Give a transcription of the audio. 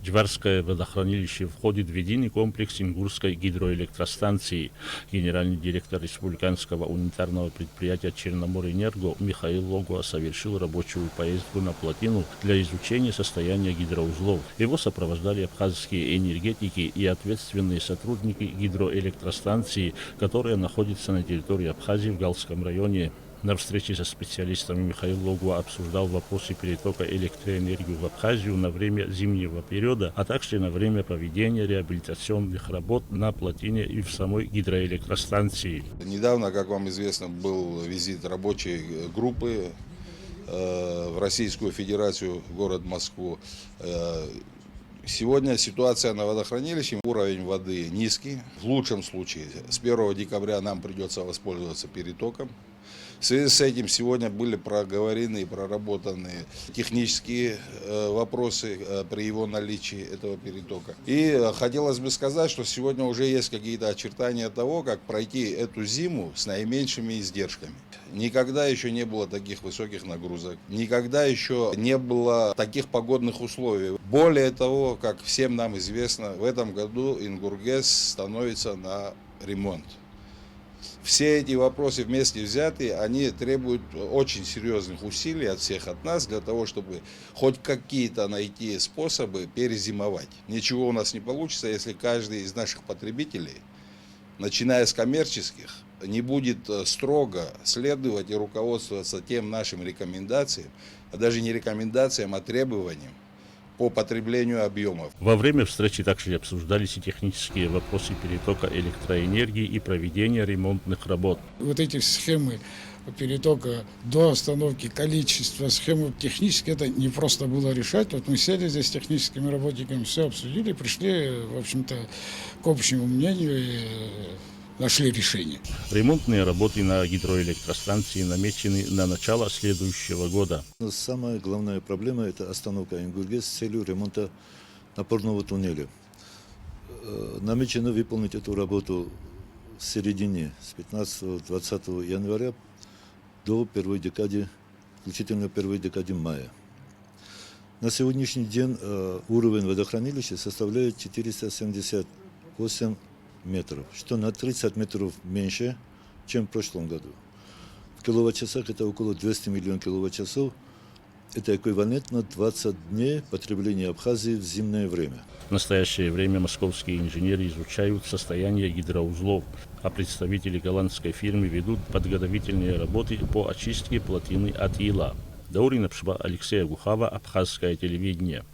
Джварское водохранилище входит в единый комплекс Ингурской гидроэлектростанции. Генеральный директор республиканского унитарного предприятия «Черноморэнерго» Михаил Логуа совершил рабочую поездку на плотину для изучения состояния гидроузлов. Его сопровождали абхазские энергетики и ответственные сотрудники гидроэлектростанции, которая находится на территории Абхазии в Галском районе. На встрече со специалистами Михаил Логуа обсуждал вопросы перетока электроэнергии в Абхазию на время зимнего периода, а также на время проведения реабилитационных работ на плотине и в самой гидроэлектростанции. Недавно, как вам известно, был визит рабочей группы в Российскую Федерацию, в город Москву. Сегодня ситуация на водохранилище, уровень воды низкий. В лучшем случае с 1 декабря нам придется воспользоваться перетоком. В связи с этим сегодня были проговорены и проработаны технические вопросы при его наличии этого перетока. И хотелось бы сказать, что сегодня уже есть какие-то очертания того, как пройти эту зиму с наименьшими издержками. Никогда еще не было таких высоких нагрузок, никогда еще не было таких погодных условий. Более того, как всем нам известно, в этом году Ингургэс становится на ремонт. Все эти вопросы вместе взятые, они требуют очень серьезных усилий от всех от нас, для того, чтобы хоть какие-то найти способы перезимовать. Ничего у нас не получится, если каждый из наших потребителей, начиная с коммерческих, не будет строго следовать и руководствоваться тем нашим рекомендациям, а даже не рекомендациям, а требованиям по потреблению объемов. Во время встречи также обсуждались и технические вопросы перетока электроэнергии и проведения ремонтных работ. Вот эти схемы перетока до остановки, количество, схемы технические, это не просто было решать. Вот мы сели здесь с техническими работниками, все обсудили, пришли, в общем-то, к общему мнению и нашли решение. Ремонтные работы на гидроэлектростанции намечены на начало следующего года. Самая главная проблема – это остановка Ингургэс с целью ремонта напорного туннеля. Намечено выполнить эту работу в середине, с 15-20 января до первой декады, включительно первой декады мая. На сегодняшний день уровень водохранилища составляет 478 метров, что на 30 метров меньше, чем в прошлом году. В киловатт-часах это около 200 миллионов киловатт-часов. Это эквивалентно 20 дней потребления Абхазии в зимнее время. В настоящее время московские инженеры изучают состояние гидроузлов, а представители голландской фирмы ведут подготовительные работы по очистке плотины от ила. Даурин Апшба, Алексей Агухава, Абхазское телевидение.